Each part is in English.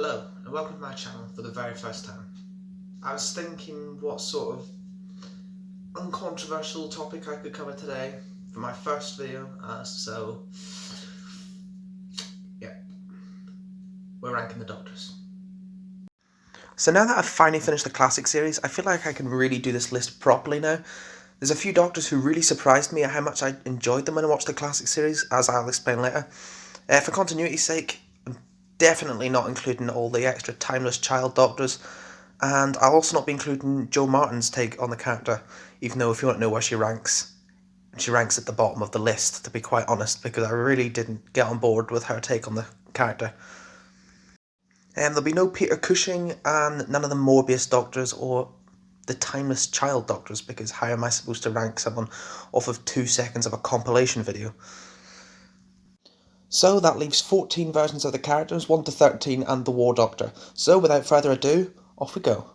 Hello and welcome to my channel for the very first time. I was thinking what sort of uncontroversial topic I could cover today for my first video, so yeah, we're ranking the Doctors. So now that I've finally finished the classic series, I feel like I can really do this list properly now. There's a few Doctors who really surprised me at how much I enjoyed them when I watched the classic series, as I'll explain later. For continuity's sake, I'm definitely not including all the extra timeless child Doctors, and I'll also not be including Jo Martin's take on the character, even though if you want to know where she ranks at the bottom of the list, to be quite honest, because I really didn't get on board with her take on the character. There'll be no Peter Cushing and none of the Morbius Doctors or the timeless child Doctors, because how am I supposed to rank someone off of 2 seconds of a compilation video? So that leaves 14 versions of the characters, 1 to 13 and the War Doctor. So without further ado, off we go.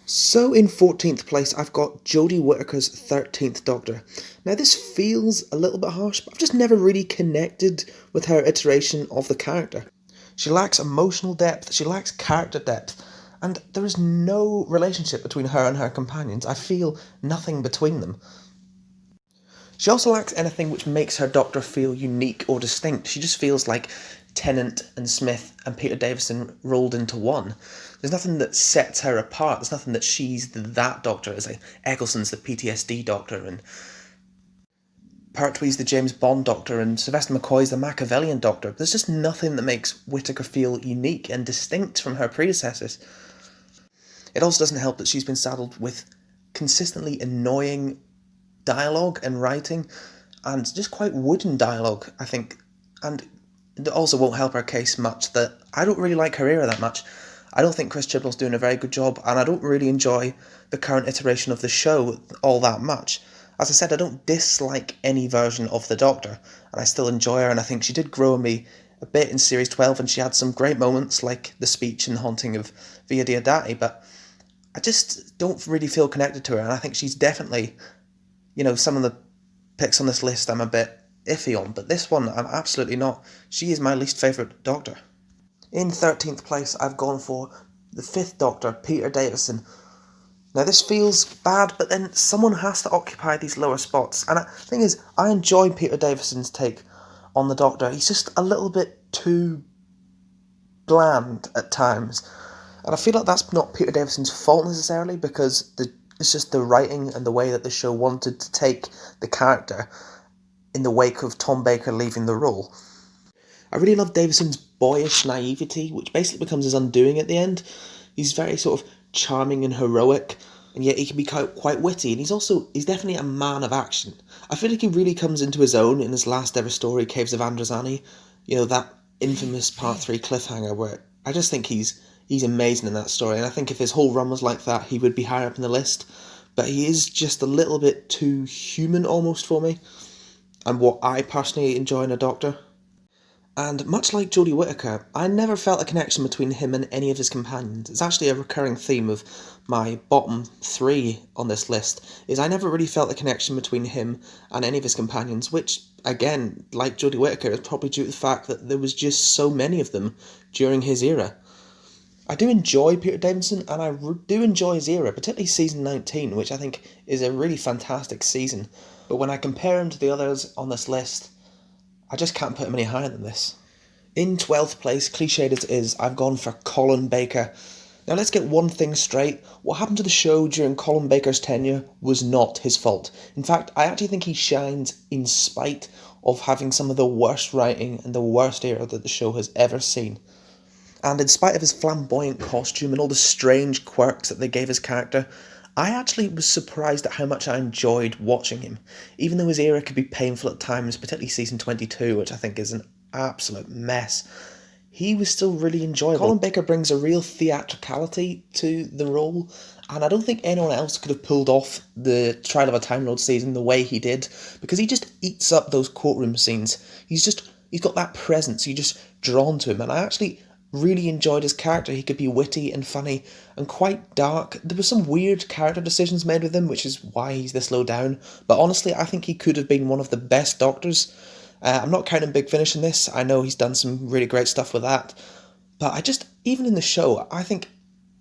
So in 14th place I've got Jodie Whittaker's 13th Doctor. Now this feels a little bit harsh, but I've just never really connected with her iteration of the character. She lacks emotional depth, she lacks character depth, and there is no relationship between her and her companions. I feel nothing between them. She also lacks anything which makes her Doctor feel unique or distinct. She just feels like Tennant and Smith and Peter Davison rolled into one. There's nothing that sets her apart. There's nothing that she's that Doctor, as like Eccleston's the PTSD Doctor, and Pertwee's the James Bond Doctor, and Sylvester McCoy's the Machiavellian Doctor. There's just nothing that makes Whittaker feel unique and distinct from her predecessors. It also doesn't help that she's been saddled with consistently annoying dialogue and writing, and just quite wooden dialogue, I think. And it also won't help her case much that I don't really like her era that much. I don't think Chris Chibnall's doing a very good job, and I don't really enjoy the current iteration of the show all that much. As I said, I don't dislike any version of the Doctor, and I still enjoy her, and I think she did grow on me a bit in Series 12, and she had some great moments, like the speech and Haunting of Via Diodati, but I just don't really feel connected to her, and I think she's definitely, some of the picks on this list I'm a bit iffy on, but this one I'm absolutely not. She is my least favourite Doctor. In 13th place, I've gone for the 5th Doctor, Peter Davison. Now this feels bad, but then someone has to occupy these lower spots. And the thing is, I enjoy Peter Davison's take on the Doctor. He's just a little bit too bland at times. And I feel like that's not Peter Davison's fault necessarily, because it's just the writing and the way that the show wanted to take the character in the wake of Tom Baker leaving the role. I really love Davison's boyish naivety, which basically becomes his undoing at the end. He's very sort of charming and heroic, and yet he can be quite witty, and he's definitely a man of action. I feel like he really comes into his own in his last ever story, Caves of Androzani, that infamous Part 3 cliffhanger, where I just think he's amazing in that story, and I think if his whole run was like that, he would be higher up in the list, but he is just a little bit too human almost for me, and what I personally enjoy in a Doctor. And much like Jodie Whittaker, I never felt a connection between him and any of his companions. It's actually a recurring theme of my bottom 3 on this list, is I never really felt a connection between him and any of his companions, which, again, like Jodie Whittaker, is probably due to the fact that there was just so many of them during his era. I do enjoy Peter Davison, and I do enjoy his era, particularly season 19, which I think is a really fantastic season. But when I compare him to the others on this list, I just can't put him any higher than this. In 12th place, cliched as it is, I've gone for Colin Baker. Now let's get one thing straight. What happened to the show during Colin Baker's tenure was not his fault. In fact, I actually think he shines in spite of having some of the worst writing and the worst era that the show has ever seen. And in spite of his flamboyant costume and all the strange quirks that they gave his character, I actually was surprised at how much I enjoyed watching him. Even though his era could be painful at times, particularly season 22, which I think is an absolute mess, he was still really enjoyable. Colin Baker brings a real theatricality to the role, and I don't think anyone else could have pulled off the Trial of a Time Lord season the way he did, because he just eats up those courtroom scenes. He's got that presence, you're just drawn to him, and I actually really enjoyed his character. He could be witty and funny and quite dark. There were some weird character decisions made with him, which is why he's this low down, but honestly I think he could have been one of the best Doctors. I'm not counting Big Finish in this. I know he's done some really great stuff with that, But even in the show, I think,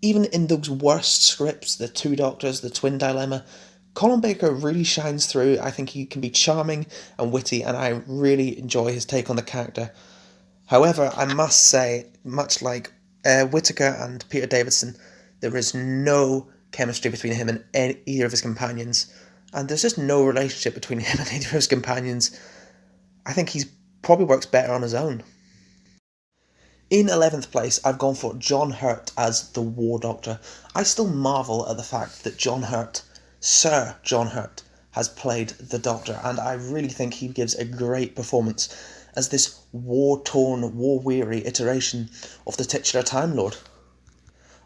even in those worst scripts, the Two Doctors, the Twin Dilemma, Colin Baker really shines through. I think he can be charming and witty, and I really enjoy his take on the character. However, I must say, much like Whittaker and Peter Davison, there is no chemistry between him and either of his companions, and there's just no relationship between him and either of his companions. I think he's probably works better on his own. In 11th place, I've gone for John Hurt as the War Doctor. I still marvel at the fact that John Hurt, Sir John Hurt, has played the Doctor, and I really think he gives a great performance as this war-torn, war-weary iteration of the titular Time Lord.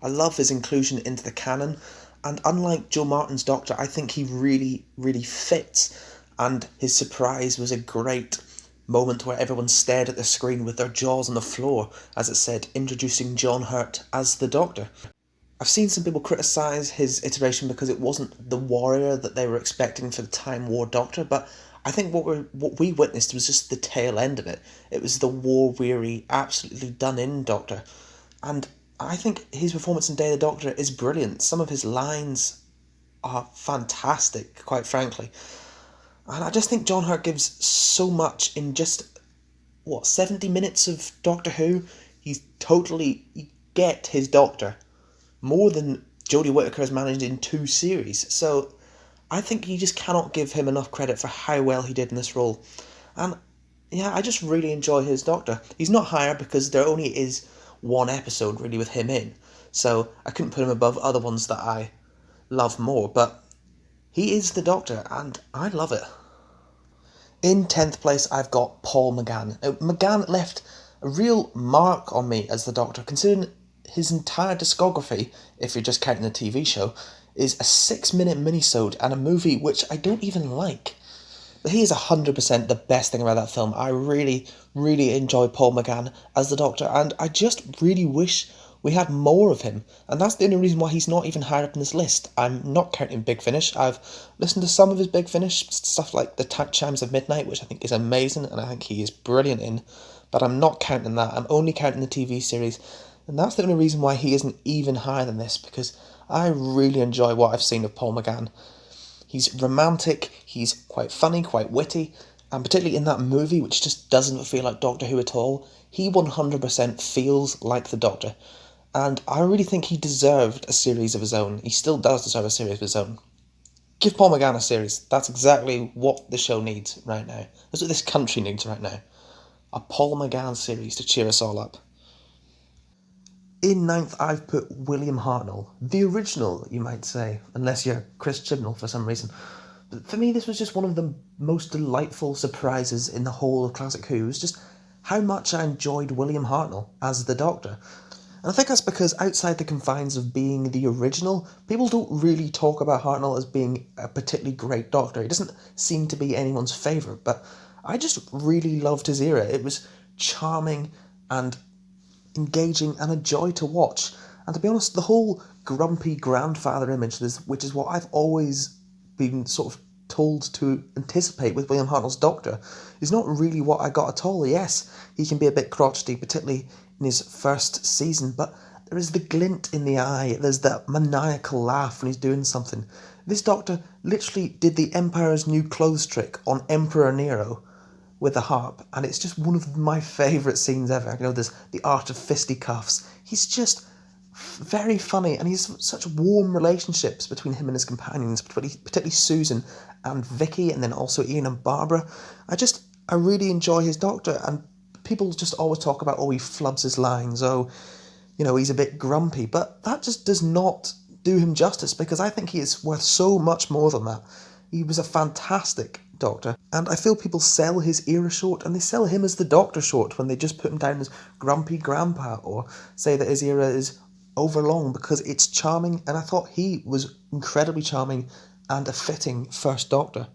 I love his inclusion into the canon, and unlike Joe Martin's Doctor, I think he really, really fits, and his surprise was a great moment where everyone stared at the screen with their jaws on the floor as it said, introducing John Hurt as the Doctor. I've seen some people criticise his iteration because it wasn't the warrior that they were expecting for the Time War Doctor, but I think what we witnessed was just the tail end of it. It was the war-weary, absolutely done-in Doctor. And I think his performance in Day of the Doctor is brilliant. Some of his lines are fantastic, quite frankly. And I just think John Hurt gives so much in just, 70 minutes of Doctor Who? You get his Doctor. More than Jodie Whittaker has managed in 2 series. So I think you just cannot give him enough credit for how well he did in this role. And yeah, I just really enjoy his Doctor. He's not higher because there only is one episode really with him in. So I couldn't put him above other ones that I love more. But he is the Doctor and I love it. In 10th place, I've got Paul McGann. Now, McGann left a real mark on me as the Doctor, considering his entire discography, if you're just counting the TV show, is a 6-minute minisode and a movie which I don't even like. But he is 100% the best thing about that film. I really, really enjoy Paul McGann as the Doctor, and I just really wish we had more of him. And that's the only reason why he's not even higher up in this list. I'm not counting Big Finish. I've listened to some of his Big Finish, stuff like The Chimes of Midnight, which I think is amazing, and I think he is brilliant in. But I'm not counting that. I'm only counting the TV series. And that's the only reason why he isn't even higher than this, because I really enjoy what I've seen of Paul McGann. He's romantic, he's quite funny, quite witty, and particularly in that movie, which just doesn't feel like Doctor Who at all, he 100% feels like the Doctor. And I really think he deserved a series of his own. He still does deserve a series of his own. Give Paul McGann a series. That's exactly what the show needs right now. That's what this country needs right now. A Paul McGann series to cheer us all up. In 9th, I've put William Hartnell. The original, you might say, unless you're Chris Chibnall for some reason. But for me, this was just one of the most delightful surprises in the whole of Classic Who. It was just how much I enjoyed William Hartnell as the Doctor. And I think that's because outside the confines of being the original, people don't really talk about Hartnell as being a particularly great Doctor. He doesn't seem to be anyone's favourite, but I just really loved his era. It was charming and engaging and a joy to watch. And to be honest, the whole grumpy grandfather image, which is what I've always been sort of told to anticipate with William Hartnell's Doctor, is not really what I got at all. Yes, he can be a bit crotchety, particularly in his first season, but there is the glint in the eye, there's that maniacal laugh when he's doing something. This Doctor literally did the Empire's New Clothes trick on Emperor Nero with the harp, and it's just one of my favourite scenes ever. You know, there's the art of fisticuffs. He's just very funny, and he's such warm relationships between him and his companions, particularly Susan and Vicky, and then also Ian and Barbara. I really enjoy his Doctor, and people just always talk about, he flubs his lines, he's a bit grumpy, but that just does not do him justice, because I think he is worth so much more than that. He was a fantastic Doctor, and I feel people sell his era short, and they sell him as the Doctor short when they just put him down as grumpy grandpa, or say that his era is overlong, because it's charming, and I thought he was incredibly charming and a fitting first Doctor.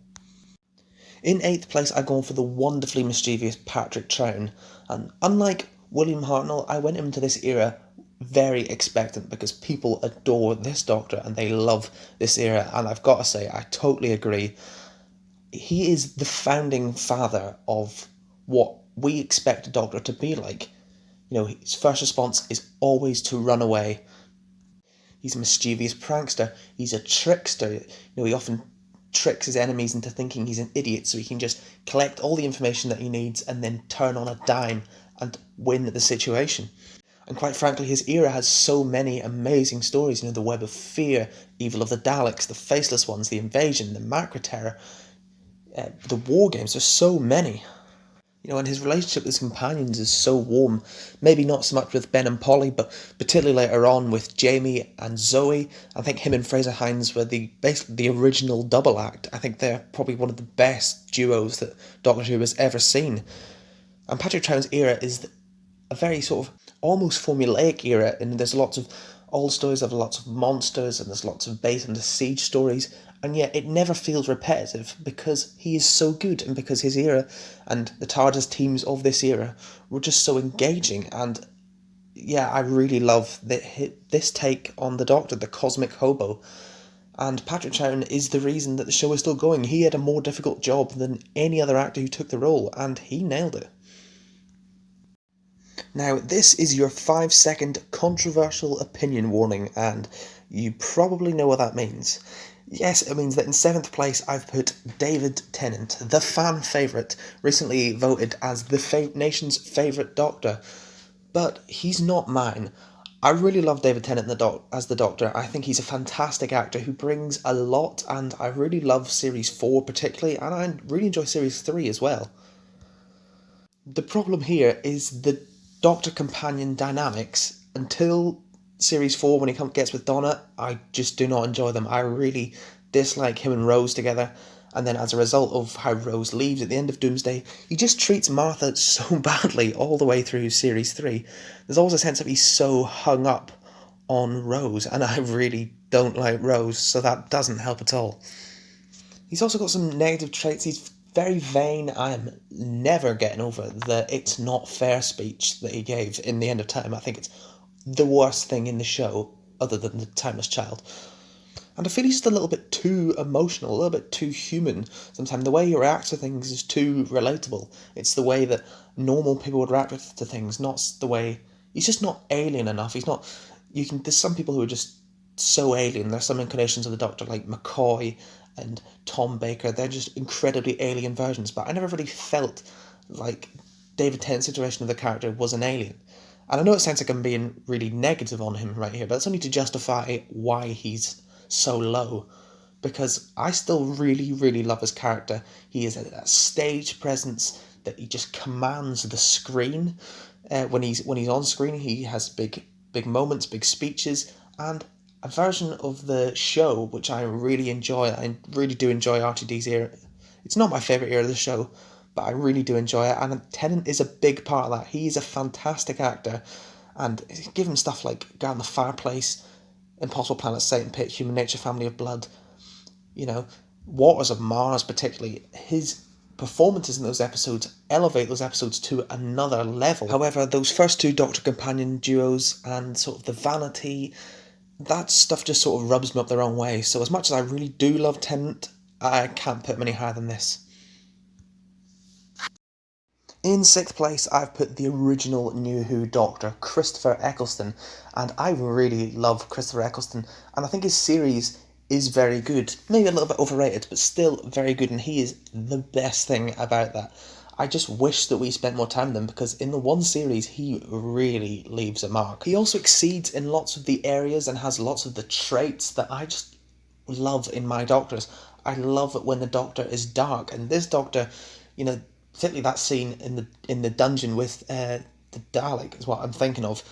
In 8th place, I've gone for the wonderfully mischievous Patrick Troughton, and unlike William Hartnell, I went into this era very expectant because people adore this Doctor and they love this era, and I've got to say, I totally agree. He is the founding father of what we expect a Doctor to be like. his first response is always to run away. He's a mischievous prankster. He's a trickster. He often tricks his enemies into thinking he's an idiot so he can just collect all the information that he needs and then turn on a dime and win the situation. And quite frankly, his era has so many amazing stories. The Web of Fear, Evil of the Daleks, the Faceless Ones, the Invasion, the Macra Terror, the War Games. There's so many. And his relationship with his companions is so warm. Maybe not so much with Ben and Polly, but particularly later on with Jamie and Zoe. I think him and Fraser Hines were basically the original double act. I think they're probably one of the best duos that Doctor Who has ever seen. And Patrick Troughton's era is a very sort of almost formulaic era, and there's lots of old stories, there's lots of monsters, and there's lots of base and siege stories, and yet it never feels repetitive because he is so good, and because his era and the TARDIS teams of this era were just so engaging. And yeah, I really love this take on the Doctor, the cosmic hobo. And Patrick Troughton is the reason that the show is still going. He had a more difficult job than any other actor who took the role, and he nailed it. Now, this is your 5-second controversial opinion warning, and you probably know what that means. Yes, it means that in 7th place I've put David Tennant, the fan favourite, recently voted as the nation's favourite Doctor. But he's not mine. I really love David Tennant as the Doctor. I think he's a fantastic actor who brings a lot, and I really love Series 4 particularly, and I really enjoy Series 3 as well. The problem here is the Doctor companion dynamics. Until Series 4, when he gets with Donna, I just do not enjoy them. I really dislike him and Rose together, and then as a result of how Rose leaves at the end of Doomsday, he just treats Martha so badly all the way through Series 3. There's always a sense that he's so hung up on Rose, and I really don't like Rose, so that doesn't help at all. He's also got some negative traits. He's very vain. I am never getting over the "it's not fair" speech that he gave in The End of Time. I think it's the worst thing in the show, other than The Timeless Child. And I feel he's just a little bit too emotional, a little bit too human. Sometimes the way he reacts to things is too relatable. It's the way that normal people would react to things, not the way... He's just not alien enough. He's not... There's some people who are just so alien. There's some incarnations of the Doctor, like McCoy and Tom Baker. They're just incredibly alien versions, but I never really felt like David Tennant's iteration of the character was an alien. And I know it sounds like I'm being really negative on him right here, but it's only to justify why he's so low, because I still really, really love his character. He is a stage presence that he just commands the screen. When he's on screen, he has big moments, big speeches, and a version of the show which I really enjoy. I really do enjoy RTD's era. It's not my favourite era of the show, but I really do enjoy it, and Tennant is a big part of that. He's a fantastic actor, and give him stuff like Guard in the Fireplace, Impossible Planet, Satan Pit, Human Nature, Family of Blood, Waters of Mars particularly. His performances in those episodes elevate those episodes to another level. However, those first two Doctor companion duos and sort of the vanity, that stuff just sort of rubs me up the wrong way. So as much as I really do love Tennant, I can't put him any higher than this. In 6th place, I've put the original New Who Doctor, Christopher Eccleston, and I really love Christopher Eccleston, and I think his series is very good. Maybe a little bit overrated, but still very good, and he is the best thing about that. I just wish that we spent more time with him, because in the one series, he really leaves a mark. He also exceeds in lots of the areas and has lots of the traits that I just love in my Doctors. I love it when the Doctor is dark, and this Doctor, particularly that scene in the dungeon with the Dalek is what I'm thinking of.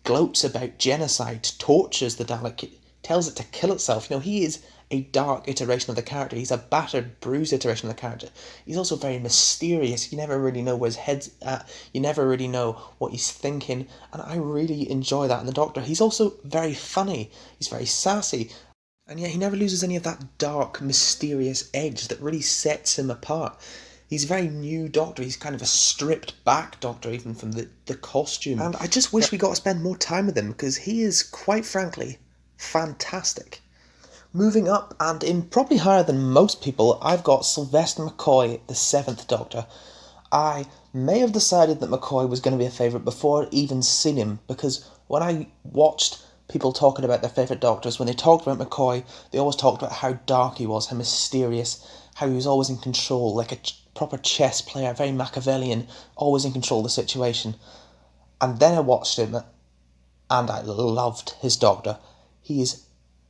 Gloats about genocide, tortures the Dalek, tells it to kill itself. He is a dark iteration of the character. He's a battered, bruised iteration of the character. He's also very mysterious. You never really know where his head's at. You never really know what he's thinking. And I really enjoy that in the Doctor. He's also very funny. He's very sassy. And yet he never loses any of that dark, mysterious edge that really sets him apart. He's a very new Doctor. He's kind of a stripped back Doctor, even from the costume. And I just wish we got to spend more time with him, because he is, quite frankly, fantastic. Moving up, and in probably higher than most people, I've got Sylvester McCoy, the 7th Doctor. I may have decided that McCoy was going to be a favourite before I'd even seen him, because when I watched people talking about their favourite Doctors, when they talked about McCoy, they always talked about how dark he was, how mysterious, how he was always in control, like a proper chess player, very Machiavellian, always in control of the situation. And then I watched him, and I loved his Doctor. He is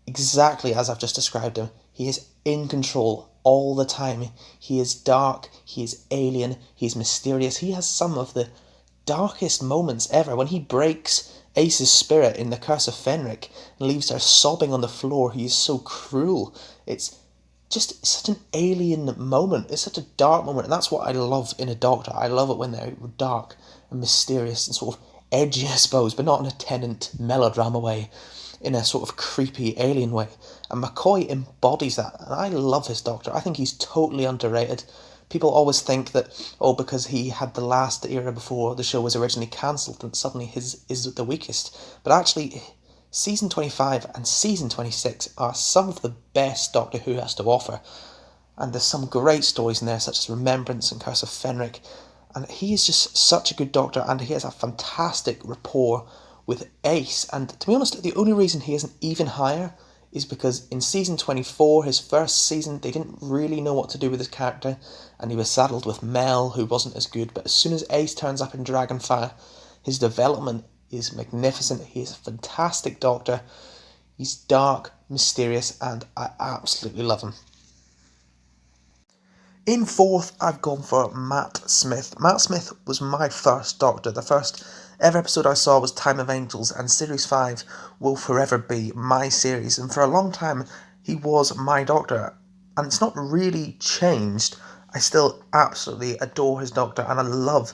exactly as I've just described him. He is in control all the time. He is dark, he is alien, he's mysterious. He has some of the darkest moments ever. When he breaks Ace's spirit in The Curse of Fenric and leaves her sobbing on the floor, he is so cruel. It's just such an alien moment. It's such a dark moment, and that's what I love in a Doctor. I love it when they're dark and mysterious and sort of edgy, I suppose, but not in a Tennant melodrama way, in a sort of creepy alien way. And McCoy embodies that, and I love his Doctor. I think he's totally underrated. People always think that, because he had the last era before the show was originally cancelled, that suddenly his is the weakest. But actually, Season 25 and Season 26 are some of the best Doctor Who has to offer. And there's some great stories in there, such as Remembrance and Curse of Fenric. And he is just such a good Doctor, and he has a fantastic rapport with Ace. And to be honest, the only reason he isn't even higher is because in Season 24, his first season, they didn't really know what to do with his character, and he was saddled with Mel, who wasn't as good. But as soon as Ace turns up in Dragonfire, his development is magnificent. He is a fantastic Doctor. He's dark, mysterious, and I absolutely love him. In fourth, I've gone for Matt Smith. Matt Smith was my first Doctor. The first ever episode I saw was Time of Angels, and Series 5 will forever be my series. And for a long time, he was my Doctor. And it's not really changed. I still absolutely adore his Doctor, and I love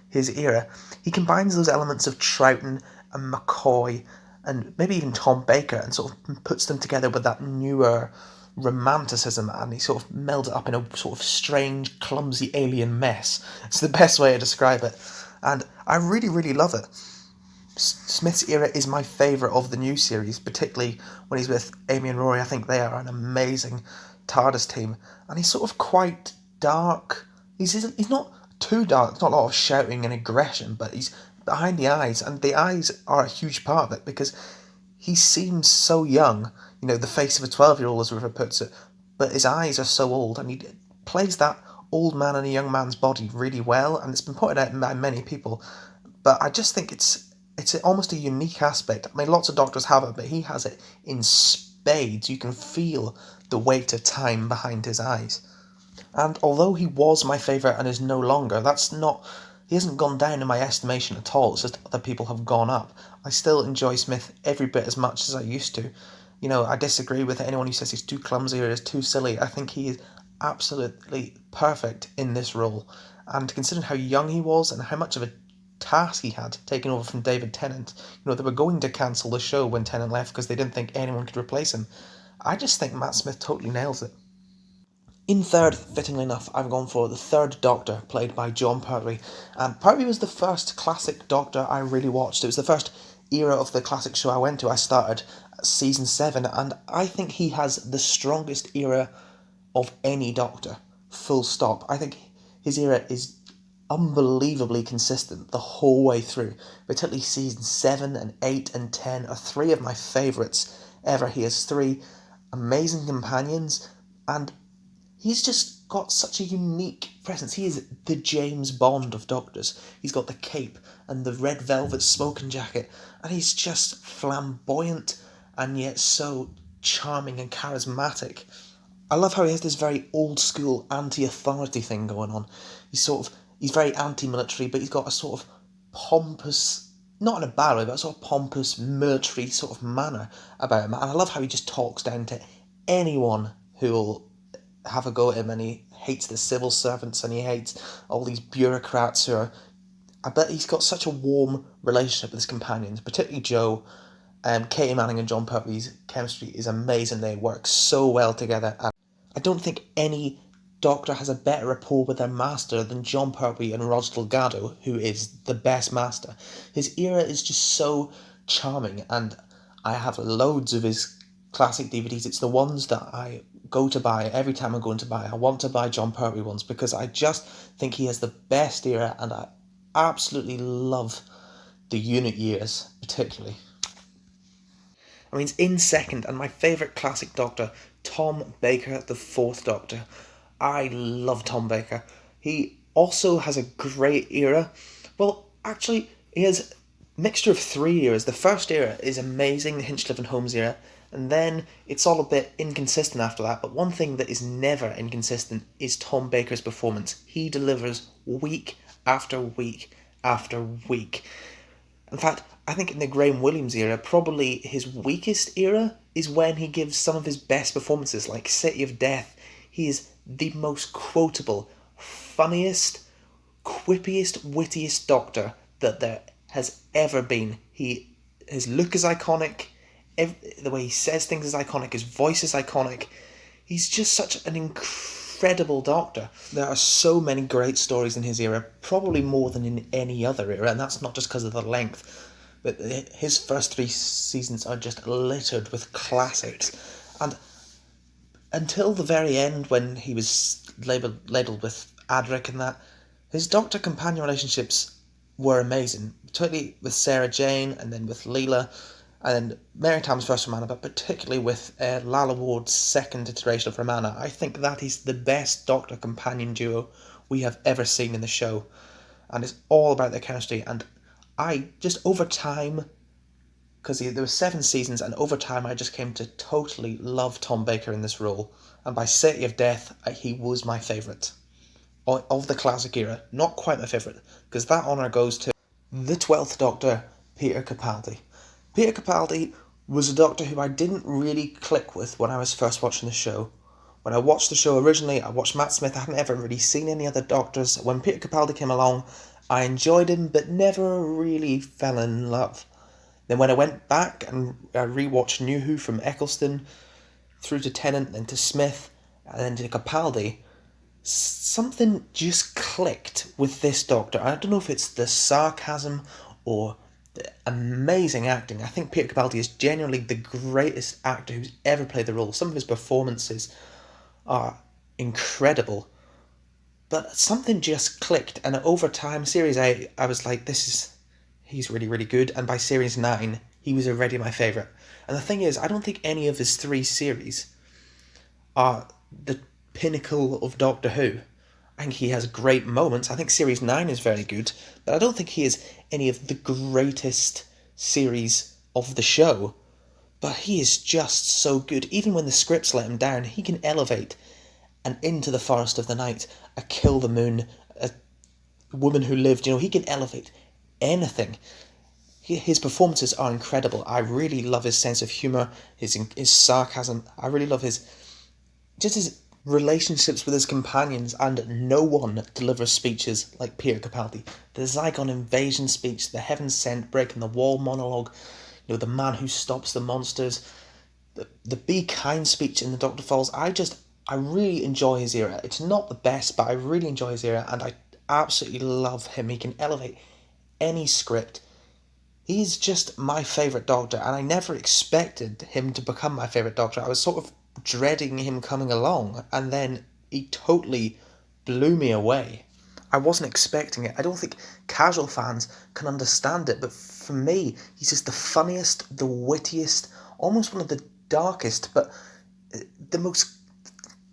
his era. He combines those elements of Troughton and McCoy, and maybe even Tom Baker, and sort of puts them together with that newer romanticism, and he sort of melds it up in a sort of strange, clumsy alien mess. It's the best way to describe it, and I really, really love it. Smith's era is my favourite of the new series, particularly when he's with Amy and Rory. I think they are an amazing TARDIS team, and he's sort of quite dark. He's not too dark, it's not a lot of shouting and aggression, but he's behind the eyes, and the eyes are a huge part of it, because he seems so young, the face of a 12-year-old, as River puts it, but his eyes are so old, and he plays that old man in a young man's body really well, and it's been pointed out by many people, but I just think it's almost a unique aspect. I mean, lots of Doctors have it, but he has it in spades. You can feel the weight of time behind his eyes. And although he was my favourite and is no longer, he hasn't gone down in my estimation at all. It's just other people have gone up. I still enjoy Smith every bit as much as I used to. I disagree with anyone who says he's too clumsy or is too silly. I think he is absolutely perfect in this role. And considering how young he was and how much of a task he had taking over from David Tennant, they were going to cancel the show when Tennant left because they didn't think anyone could replace him. I just think Matt Smith totally nails it. In third, fittingly enough, I've gone for the third Doctor, played by John Pertwee. And Pertwee was the first classic Doctor I really watched. It was the first era of the classic show I went to. I started at Season 7, and I think he has the strongest era of any Doctor. Full stop. I think his era is unbelievably consistent the whole way through. Particularly Season 7 and 8 and 10 are three of my favourites ever. He has three amazing companions, and he's just got such a unique presence. He is the James Bond of Doctors. He's got the cape and the red velvet smoking jacket, and he's just flamboyant and yet so charming and charismatic. I love how he has this very old school anti-authority thing going on. He's very anti-military, but he's got a sort of pompous, not in a bad way, but a sort of pompous military sort of manner about him. And I love how he just talks down to anyone who'll have a go at him, and he hates the civil servants, and he hates all these bureaucrats I bet he's got such a warm relationship with his companions, particularly Joe. Katie Manning and John Pertwee's chemistry is amazing. They work so well together, and I don't think any Doctor has a better rapport with their master than John Pertwee and Roger Delgado, who is the best master. His era is just so charming, and I have loads of his classic DVDs. It's the ones that I go to buy every time I'm going to buy. I want to buy John Pertwee ones because I just think he has the best era, and I absolutely love the unit years particularly. I mean, it's in second, and my favourite classic Doctor, Tom Baker, the Fourth Doctor. I love Tom Baker. He also has a great era. Well, actually, he has a mixture of 3 eras. The first era is amazing, the Hinchliffe and Holmes era, and then it's all a bit inconsistent after that. But one thing that is never inconsistent is Tom Baker's performance. He delivers week after week after week. In fact, I think in the Graham Williams era, probably his weakest era is when he gives some of his best performances, like City of Death. He is the most quotable, funniest, quippiest, wittiest Doctor that there has ever been. His look is iconic, the way he says things is iconic, his voice is iconic. He's just such an incredible Doctor. There are so many great stories in his era, probably more than in any other era, and that's not just because of the length, but his first 3 seasons are just littered with classics. And until the very end, when he was ladled with Adric and that, his Doctor companion relationships were amazing, particularly with Sarah Jane and then with Leela, and Mary Tam's first Romana, but particularly with Lalla Ward's second iteration of Romana. I think that is the best Doctor companion duo we have ever seen in the show, and it's all about their chemistry. And I just, over time, because there were 7 seasons, and over time I just came to totally love Tom Baker in this role, and by City of Death, he was my favourite of the classic era. Not quite my favourite, because that honour goes to the 12th Doctor, Peter Capaldi. Peter Capaldi was a Doctor who I didn't really click with when I was first watching the show. When I watched the show originally, I watched Matt Smith. I hadn't ever really seen any other Doctors. When Peter Capaldi came along, I enjoyed him, but never really fell in love. Then when I went back and I rewatched New Who from Eccleston, through to Tennant, then to Smith, and then to Capaldi, something just clicked with this Doctor. I don't know if it's the sarcasm or the amazing acting. I think Peter Capaldi is genuinely the greatest actor who's ever played the role. Some of his performances are incredible, but something just clicked, and over time, Series 8, I was like, he's really, really good, and by Series 9, he was already my favourite. And the thing is, I don't think any of his 3 series are the pinnacle of Doctor Who. I think he has great moments. I think Series 9 is very good, but I don't think he is any of the greatest series of the show. But he is just so good. Even when the scripts let him down, he can elevate an Into the Forest of the Night, a Kill the Moon, a Woman Who Lived. He can elevate anything. His performances are incredible. I really love his sense of humour, his sarcasm. I really love his relationships with his companions, and no one delivers speeches like Peter Capaldi. The Zygon invasion speech, the Heaven Sent breaking the wall monologue, the man who stops the monsters, the Be Kind speech in the Doctor Falls. I really enjoy his era. It's not the best, but I really enjoy his era, and I absolutely love him. He can elevate any script. He's just my favourite Doctor, and I never expected him to become my favourite Doctor. I was sort of dreading him coming along, and then he totally blew me away. I wasn't expecting it. I don't think casual fans can understand it, but for me, he's just the funniest, the wittiest, almost one of the darkest, but the most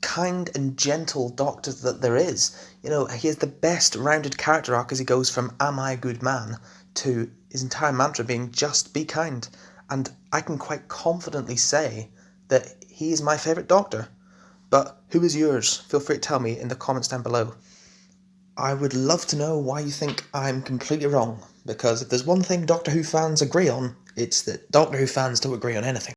kind and gentle Doctor that there is. He has the best rounded character arc as he goes from "Am I a good man?" to his entire mantra being "Just be kind." And I can quite confidently say that he is my favourite Doctor. But who is yours? Feel free to tell me in the comments down below. I would love to know why you think I'm completely wrong, because if there's one thing Doctor Who fans agree on, it's that Doctor Who fans don't agree on anything.